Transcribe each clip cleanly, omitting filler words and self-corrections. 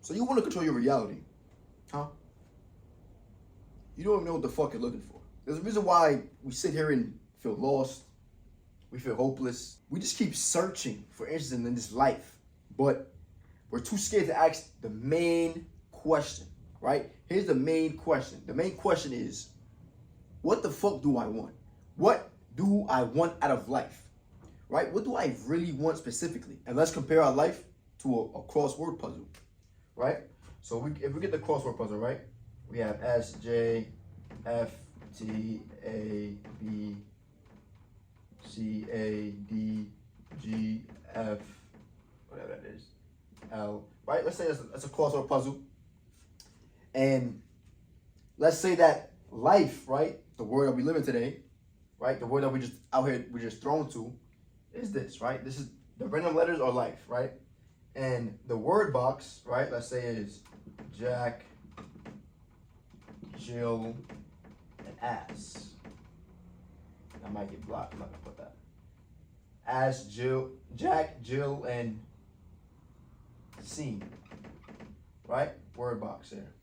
So you want to control your reality, huh? You don't even know what the fuck you're looking for. There's a reason why we sit here and feel lost. We feel hopeless. We just keep searching for answers in this life. But we're too scared to ask the main question, right? Here's the main question. The main question is, what the fuck do I want? What do I want out of life? Right? What do I really want specifically? And let's compare our life to a crossword puzzle, right? So if we get the crossword puzzle, right? We have S, J, F, T, A, B, C, A, D, G, F, whatever that is, L, right? Let's say that's a crossword puzzle. And let's say that life, right? The word that we live in today, right? The word that we just out here, we're just thrown to is this, right? This is the random letters are life, right? And the word box, right? Let's say is Jack, Jill, and ass. I might get blocked. I'm not gonna put that. Ass, Jill, Jack, Jill, and scene. Right? Word box there.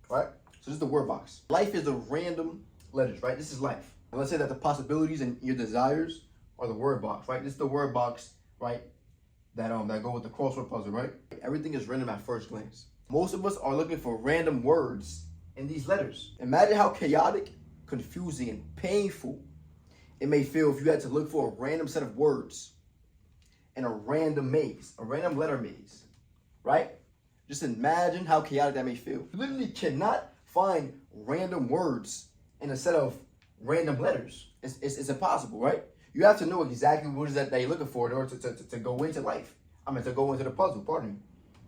Right? So this is the word box. Life is the random letters, right? This is life. And let's say that the possibilities and your desires are the word box, right? This is the word box, right? That go with the crossword puzzle, right? Everything is random at first glance. Most of us are looking for random words in these letters. Imagine how chaotic, confusing, and painful it may feel if you had to look for a random set of words in a random maze, a random letter maze, right? Just imagine how chaotic that may feel. You literally cannot find random words in a set of random letters. It's impossible, right? You have to know exactly what it is that you're looking for in order to go into life. To go into the puzzle, pardon me,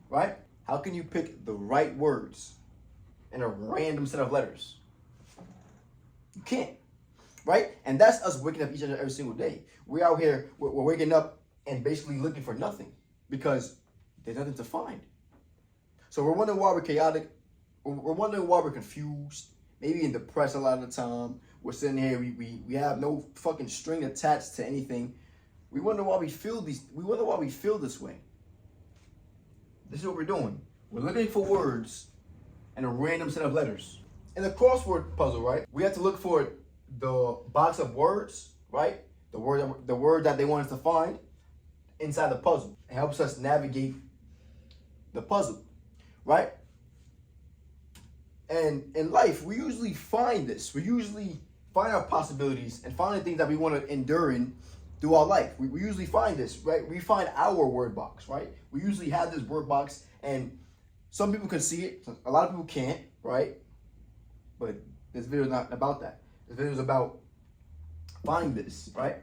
right? How can you pick the right words in a random set of letters? You can't, right? And that's us waking up each and every single day. We're out here, we're waking up and basically looking for nothing because there's nothing to find. So we're wondering why we're chaotic. We're wondering why we're confused, maybe even depressed a lot of the time. We're sitting here, we have no fucking string attached to anything. We wonder why we feel this way. This is what we're doing. We're looking for words in a random set of letters. In the crossword puzzle, right? We have to look for the box of words, right? The word that they want us to find inside the puzzle. It helps us navigate the puzzle, right? And in life, we usually find this. We usually find our possibilities and find the things that we want to endure in through our life. We usually find this, right? We find our word box, right? We usually have this word box, and some people can see it. A lot of people can't, right? But this video is not about that. This video is about finding this, right?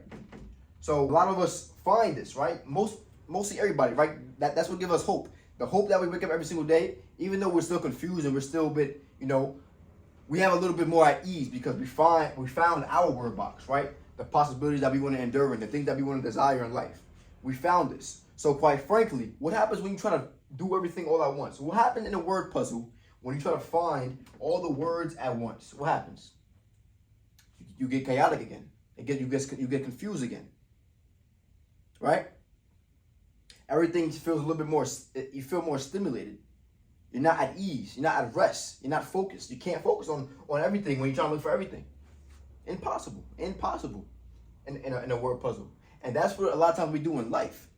So a lot of us find this, right? Mostly everybody, right? That's what gives us hope. The hope that we wake up every single day, even though we're still confused and we're still a bit, we have a little bit more at ease because we found our word box, right? The possibilities that we want to endure and the things that we want to desire in life. We found this. So quite frankly, what happens when you try to do everything all at once? What happens in a word puzzle when you try to find all the words at once? What happens? You get chaotic again. You get confused again, right? Everything feels a little bit more, you feel more stimulated. You're not at ease. You're not at rest. You're not focused. You can't focus on everything when you're trying to look for everything. Impossible in a word puzzle. And that's what a lot of times we do in life.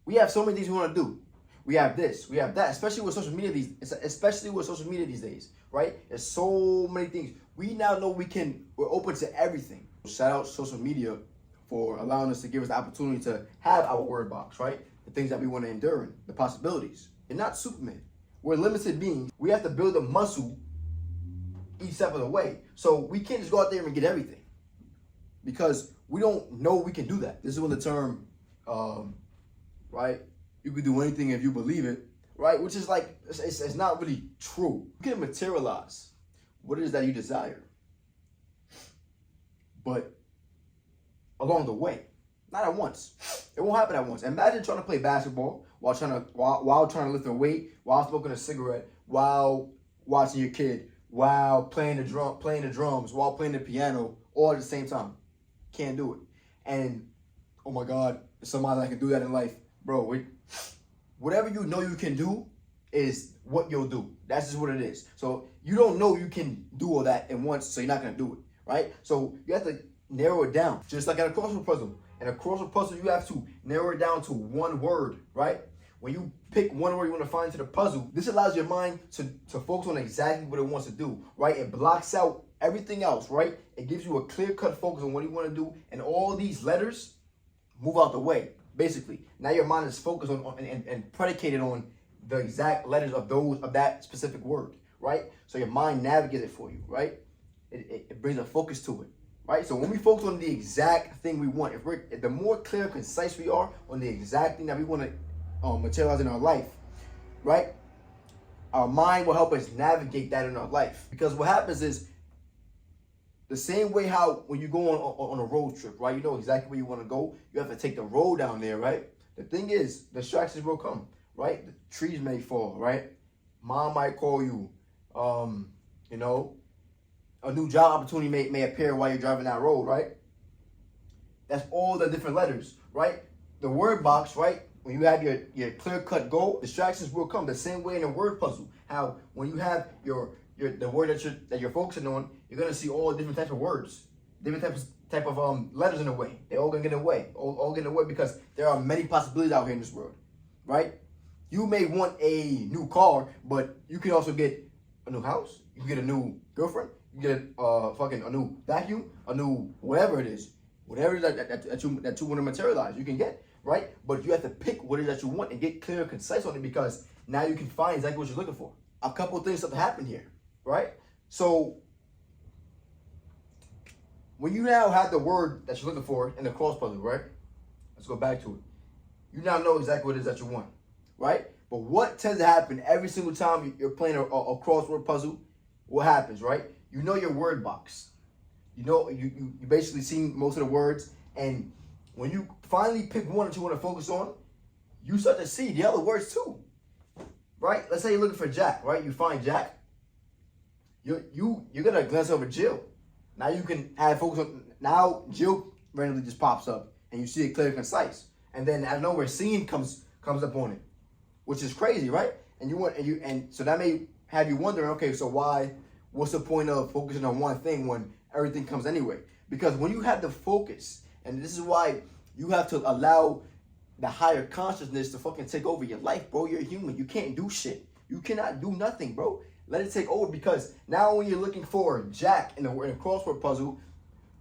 We have so many things we want to do. We have this, we have that, especially with social media these days, right? There's so many things. We now know we're open to everything. Shout out social media for allowing us to give us the opportunity to have our word box, right? The things that we want to endure in, the possibilities. You're not Superman. We're limited beings. We have to build a muscle each step of the way. So we can't just go out there and get everything because we don't know we can do that. This is when the term, right? You can do anything if you believe it, right? Which is like, it's not really true. You can materialize what it is that you desire, but along the way, not at once. It won't happen at once. Imagine trying to play basketball while trying to lift a weight, while smoking a cigarette, while watching your kid, while playing the drums, while playing the piano, all at the same time. Can't do it. And oh my God, there's somebody that can do that in life, bro. whatever you know you can do is what you'll do. That's just what it is. So you don't know you can do all that at once, so you're not gonna do it, right? So you have to narrow it down, just like at a crossword puzzle. In a crossword puzzle, you have to narrow it down to one word, right? When you pick one word you want to find into the puzzle, this allows your mind to focus on exactly what it wants to do, right? It blocks out everything else, right? It gives you a clear-cut focus on what you want to do, and all these letters move out the way, basically. Now your mind is focused on and predicated on the exact letters of that specific word, right? So your mind navigates it for you, right? It brings a focus to it, right? So when we focus on the exact thing we want, if the more clear and concise we are on the exact thing that we want to materialize in our life, right? Our mind will help us navigate that in our life. Because what happens is, the same way how when you go on a road trip, right? You know exactly where you want to go. You have to take the road down there, right? The thing is, distractions will come, right? The trees may fall, right? Mom might call you. You know, a new job opportunity may appear while you're driving that road, right? That's all the different letters, right? The word box, right? When you have your clear-cut goal, distractions will come. The same way in a word puzzle. How when you have the word that you're focusing on, you're gonna see all different types of words, different type of letters in the way. They're all gonna get in the way. All get in the way because there are many possibilities out here in this world, right? You may want a new car, but you can also get a new house. You can get a new girlfriend. You can get a new vacuum, a new whatever it is, whatever it is that you want to materialize. You can get. Right? But you have to pick what it is that you want and get clear and concise on it, because now you can find exactly what you're looking for. A couple of things have to happen here, right? So when you now have the word that you're looking for in the cross puzzle, right? Let's go back to it. You now know exactly what it is that you want, right? But what tends to happen every single time you're playing a crossword puzzle, what happens, right? You know your word box. You know, you basically seen most of the words, and when you finally pick one that you want to focus on, you start to see the other words too, right? Let's say you're looking for Jack, right? You find Jack. You're gonna glance over Jill. Now you can have focus on. Now Jill randomly just pops up, and you see it clear and concise. And then out of nowhere, scene comes up on it, which is crazy, right? And so that may have you wondering, okay, so what's the point of focusing on one thing when everything comes anyway? Because when you have the focus. And this is why you have to allow the higher consciousness to fucking take over your life, bro. You're human. You can't do shit. You cannot do nothing, bro. Let it take over, because now when you're looking for Jack in a crossword puzzle,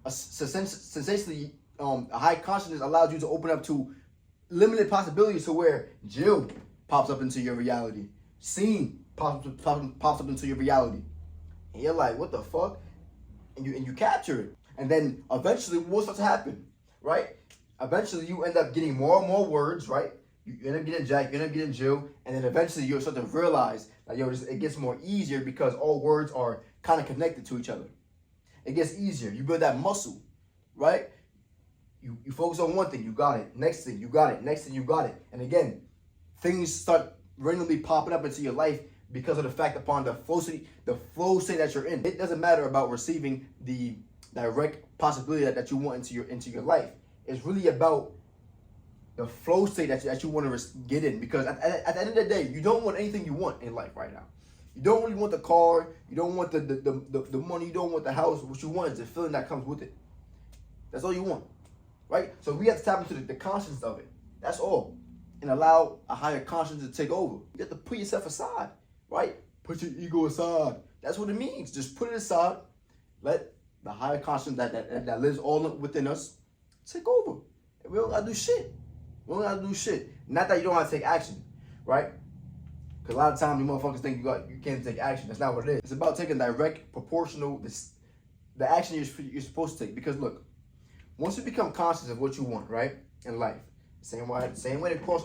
sensationally, a high consciousness allows you to open up to limited possibilities, to where Jill pops up into your reality. Scene pops up into your reality. And you're like, what the fuck? And you capture it. And then eventually what starts to happen? Right? Eventually you end up getting more and more words, right? You end up getting Jack, you end up getting Jill, and then eventually you'll start to realize that, it gets more easier because all words are kind of connected to each other. It gets easier. You build that muscle, right? You focus on one thing, you got it. Next thing, you got it. Next thing, you got it. And again, things start randomly popping up into your life because of the fact upon the flow state that you're in. It doesn't matter about receiving the direct possibility that you want into your life. It's really about the flow state that you want to get in, because at the end of the day, you don't want anything you want in life right now. You don't really want the car, you don't want the money, you don't want the house. What you want is the feeling that comes with it. That's all you want, right? So we have to tap into the conscience of it. That's all. And allow a higher conscience to take over. You have to put yourself aside, right? Put your ego aside. That's what it means. Just put it aside. Let the higher conscience that lives all within us take over. And we don't gotta do shit. We don't gotta do shit. Not that you don't have to take action, right? Because a lot of times you motherfuckers think you can't take action. That's not what it is. It's about taking direct, proportional, the action you're supposed to take. Because look, once you become conscious of what you want, right, in life, same way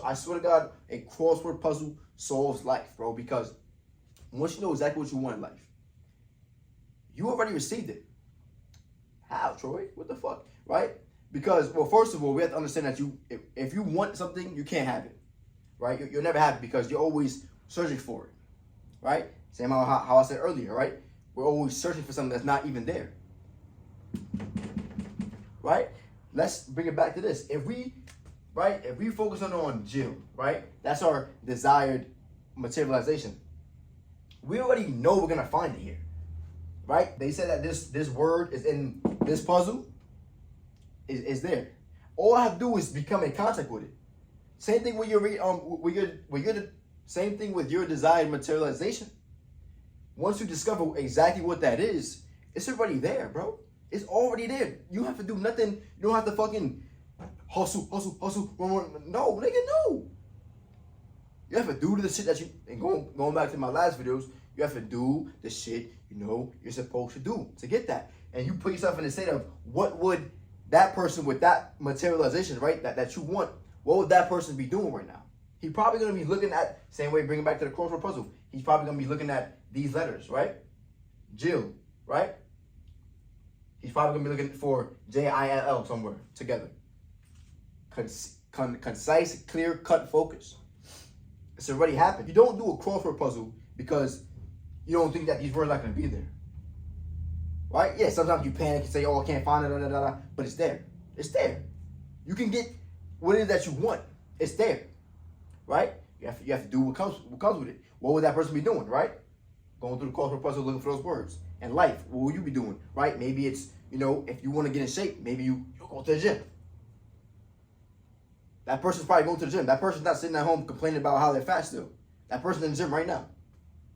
I swear to God, a crossword puzzle solves life, bro. Because once you know exactly what you want in life, you already received it. How, Troy? What the fuck, right? Because, well, first of all, we have to understand that if you want something, you can't have it, right? You'll never have it because you're always searching for it, right? Same how I said earlier, right? We're always searching for something that's not even there, right? Let's bring it back to this. right? If we focus on Jill, right? That's our desired materialization. We already know we're gonna find it here, right? They said that this word is in this puzzle. Is there. All I have to do is become in contact with it. Same thing with same thing with your desired materialization. Once you discover exactly what that is, it's already there, bro. It's already there. You have to do nothing. You don't have to fucking hustle. No, nigga, no. You have to do the shit that you, and going back to my last videos, you have to do the shit you know you're supposed to do to get that. And you put yourself in the state of what would that person with that materialization, right, that you want, what would that person be doing right now? He's probably going to be looking at, same way, bringing back to the crossword puzzle, he's probably going to be looking at these letters, right? Jill, right? He's probably going to be looking for Jill somewhere together. Concise, clear, cut focus. It's already happened. You don't do a crossword puzzle because you don't think that these words are going to be there. Right? Yeah, sometimes you panic and say, oh, I can't find it, but it's there. It's there. You can get what it is that you want. It's there. Right? You have to do what comes with it. What would that person be doing, right? Going through the crossword puzzle looking for those words. And life, what will you be doing, right? Maybe it's, you know, if you want to get in shape, maybe you'll go to the gym. That person's probably going to the gym. That person's not sitting at home complaining about how they're fat still. That person's in the gym right now,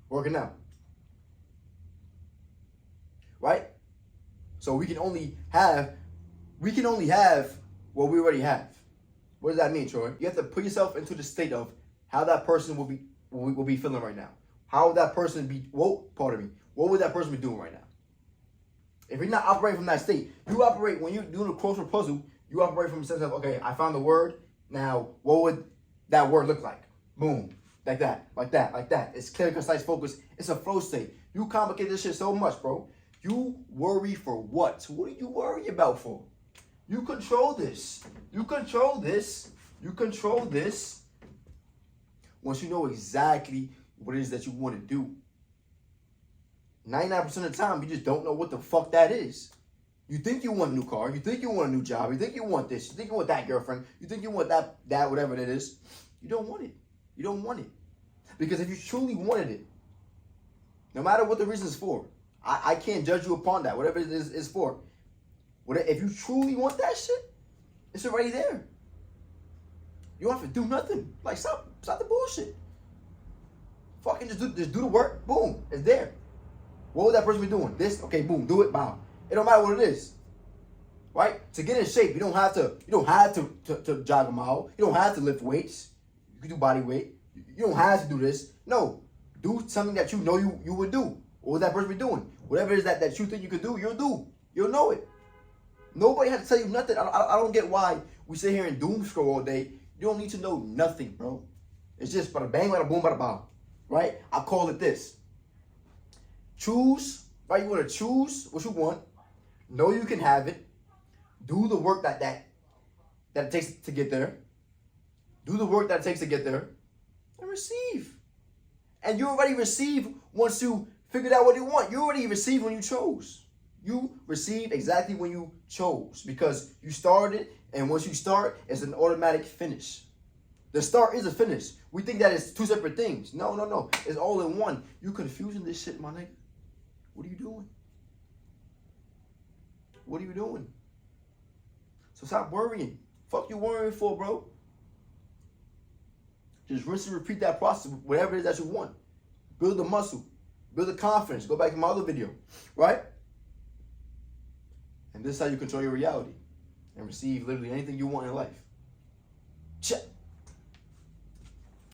working out. Right? So we can only have what we already have. What does that mean, Troy? You have to put yourself into the state of how that person will be feeling right now. How would that person be, what would that person be doing right now? If you're not operating from that state, you operate, when you're doing a crossword puzzle, you operate from a sense of, okay, I found the word. Now, what would that word look like? Boom. Like that. It's clear, concise, focus. It's a flow state. You complicate this shit so much, bro. You worry for what? What are you worried about for? You control this. You control this. Once you know exactly what it is that you want to do. 99% of the time, you just don't know what the fuck that is. You think you want a new car. You think you want a new job. You think you want this. You think you want that girlfriend. You think you want that whatever it is. You don't want it. You don't want it. Because if you truly wanted it, no matter what the reason is for, I can't judge you upon that, whatever it is for. If you truly want that shit, it's already there. You don't have to do nothing. Like, stop the bullshit. Fucking just do the work. Boom, it's there. What would that person be doing? This, okay, boom, do it, bow. It don't matter what it is, right? To get in shape, you don't have to jog a mile. You don't have to lift weights. You can do body weight. You don't have to do this. No, do something that you know you would do. What would that person be doing? Whatever it is that you think you could do, you'll do. You'll know it. Nobody has to tell you nothing. I don't get why we sit here and doom scroll all day. You don't need to know nothing, bro. It's just bada bang, bada boom, bada bow, right? I call it this. Choose, right? You want to choose what you want. Know you can have it. Do the work that it takes to get there. Do the work that it takes to get there. And receive. And you already receive once you figured out what you want. You already received when you chose. You received exactly when you chose. Because you started, and once you start, it's an automatic finish. The start is a finish. We think that it's two separate things. No. It's all in one. You confusing this shit, my nigga. What are you doing? What are you doing? So stop worrying. Fuck you worrying for, bro? Just rinse and repeat that process, whatever it is that you want. Build the muscle. Build the confidence. Go back to my other video, right? And this is how you control your reality and receive literally anything you want in life. Check.